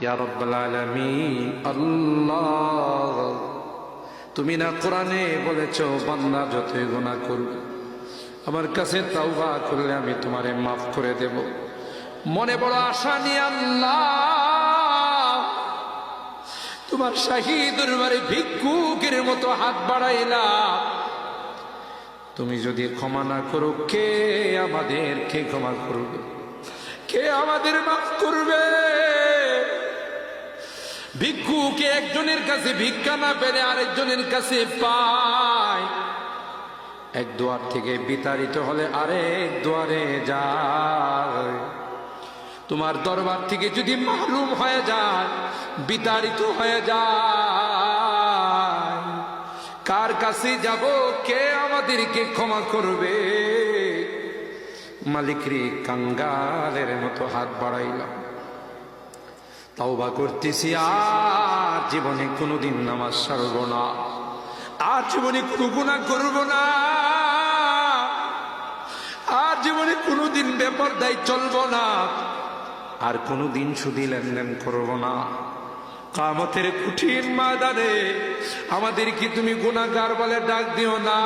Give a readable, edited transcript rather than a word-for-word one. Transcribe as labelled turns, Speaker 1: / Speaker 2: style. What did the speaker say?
Speaker 1: ইয়া রাব্বাল আলামিন। আল্লাহ, তুমি না কোরআনে বলেছো বান্দা যতই গুনাহ করবে আমার কাছে তাওবা করলে আমি তোমারে মাফ করে দেব। মনে বড় আশা নিয়ে আল্লাহ তোমার শাহী দরবারে ভিক্ষুকের মতো হাত বাড়াইলাম। তুমি যদি ক্ষমা না করো, কে আমাদেরকে ক্ষমা করবে? কে আমাদের মাফ করবে? ভিক্ষুকে একজনের কাছে ভিক্ষা না পেলে আরেকজনের কাছে পায়। এক দুয়ার থেকে বিতাড়িত হলে আরেক দুয়ারে যায়। তোমার দরবার থেকে যদি মাহরুম হয়ে যায়, বিতাড়িত হয়ে যায়, কার কাছে যাব? কে আমাদেরকে ক্ষমা করবে? মালিক রে, কাঙ্গালের মতো হাত বাড়াইলাম, তাওবা করতেছি, আর জীবনে কোনোদিন নামাজ ছাড়ব না, আর জীবনে কোনো গুনাহ করব না, আর জীবনে কোনোদিন বেপরদায় চলব না, আর কোনোদিন সুদী লেনদেন করব না। কিয়ামতের কঠিন ময়দানে আমাদেরকে তুমি গুনাহগার বলে ডাক দিও না।